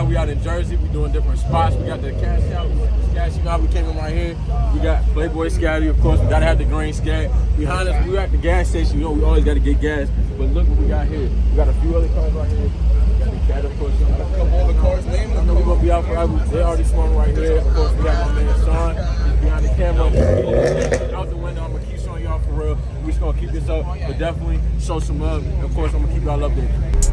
now we out in Jersey. We doing different spots. We got the cash out. Scat, you know how we came in right here. We got Playboy Scatty, of course. We gotta have the green Scat. Behind us, we at the gas station. You know, we always gotta get gas. But look what we got here. We got a few other cars right here. We got the Cat, of course. All the cars named. I know we're gonna be out forever. They already swung right here. Of course, we got my man Sean. He's behind the camera. Out the window, I'm gonna keep showing y'all for real. We just gonna keep this up, but definitely show some love. And of course, I'm gonna keep y'all updated.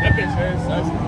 That bitch very sexy.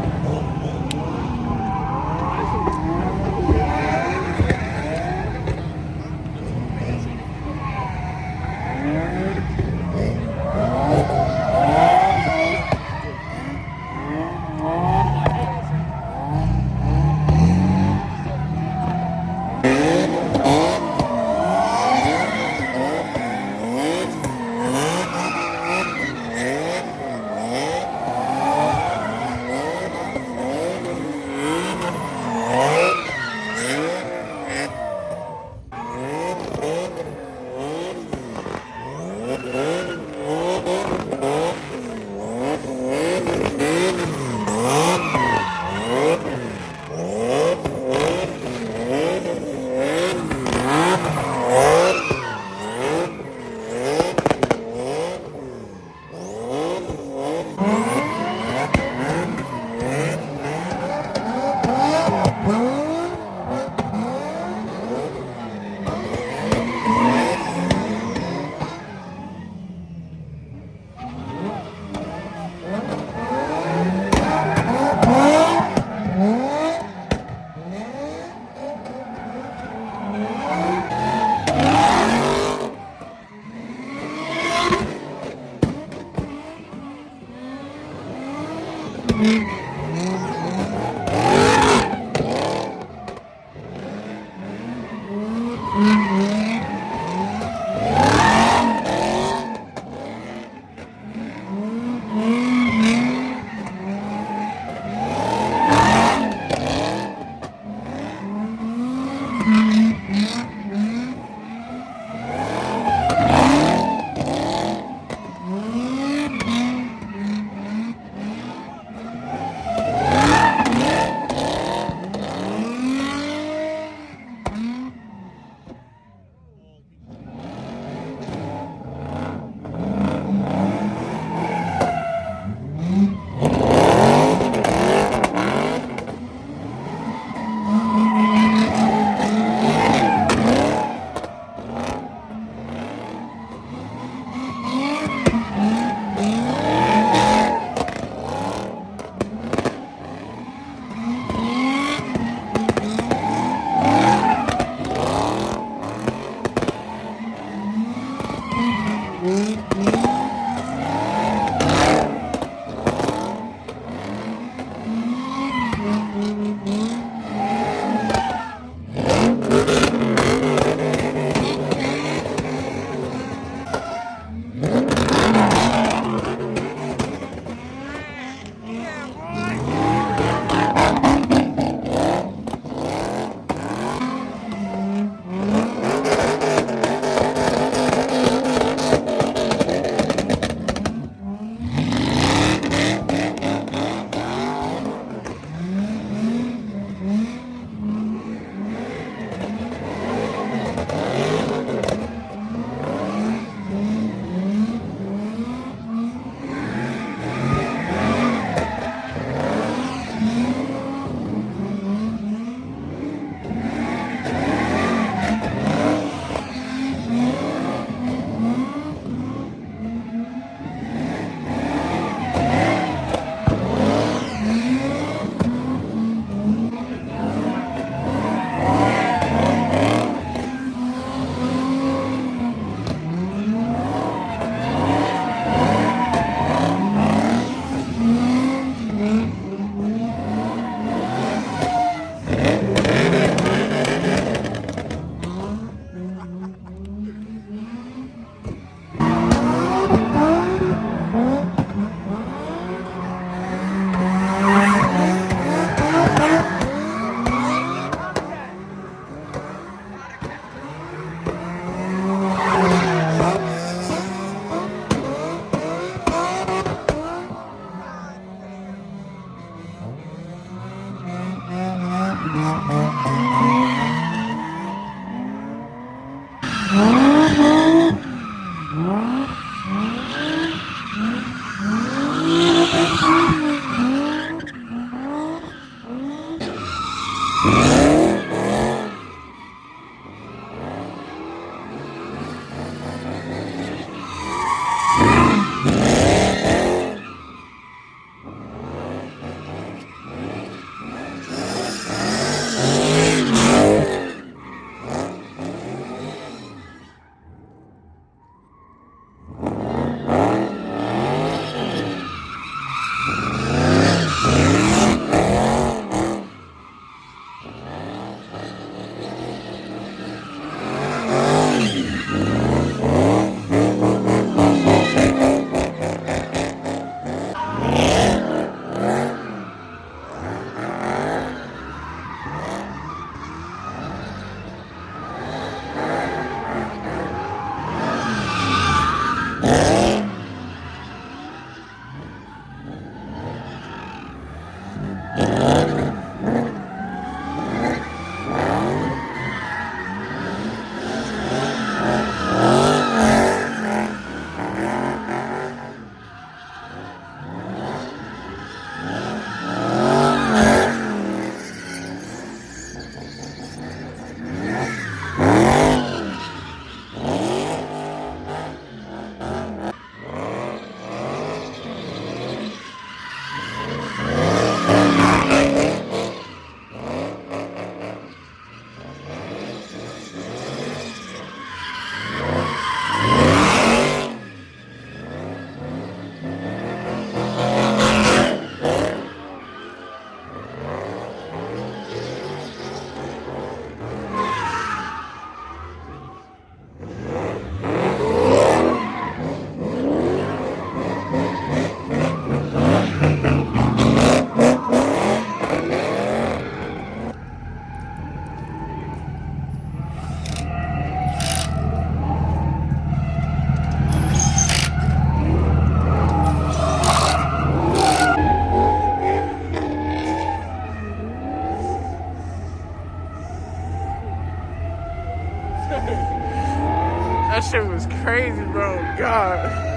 that shit was crazy, bro. God.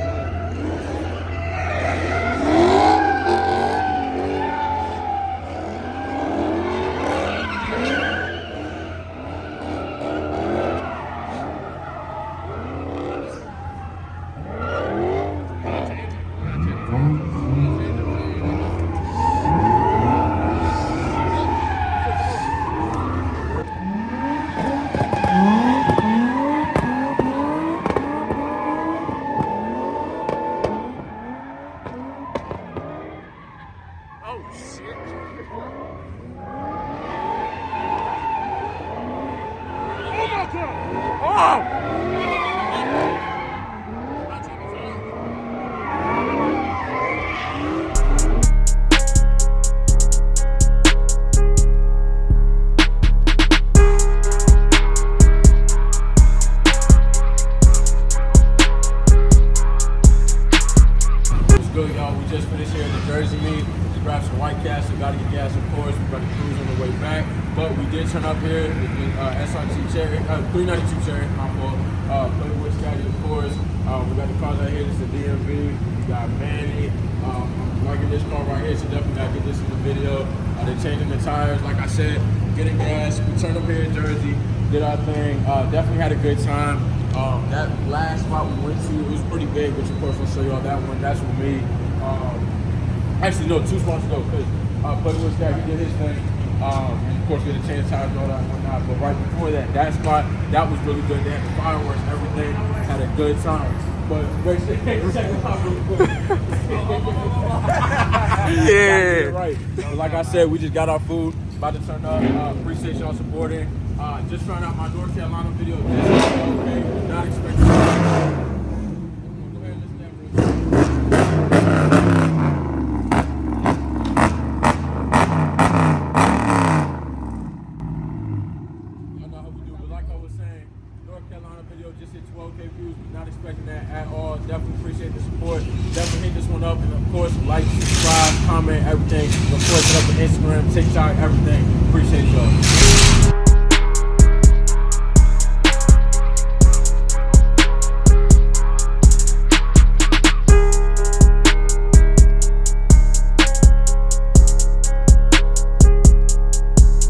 Good, y'all. We just finished here at the Jersey meet. Just grabbed some white gas. We got to get gas, of course. We're about to cruise on the way back. But we did turn up here with the SRT Cherry, 392 Cherry, my fault. Playboy Scatty, of course. We got the cars out here. This is the DMV. We got Manny. I'm liking this car right here, so definitely got to get this in the video. They're changing the tires. Like I said, getting gas. We turned up here in Jersey, did our thing. Definitely had a good time. That last spot we went to, it was pretty big, which of course I'll show you all that one. That's with me. Actually, no, 2 spots ago, because Playboy Scat, he did his thing. And of course, we had to change tires and all that and whatnot. But right before that, that spot, that was really good. They had the fireworks, everything, had a good time. But check it out real quick. Yeah. Right. But like I said, we just got our food, about to turn up. Appreciate y'all supporting. Just found out my North Carolina video. Okay, not expecting. Go ahead and listen to that real quick. Y'all know how we do, but like I was saying, North Carolina video just hit 12K views. We're not expecting that at all. Definitely appreciate the support. Definitely hit this one up, and of course, like, subscribe, comment, everything. Of course, hit up on Instagram, TikTok, everything. Appreciate y'all.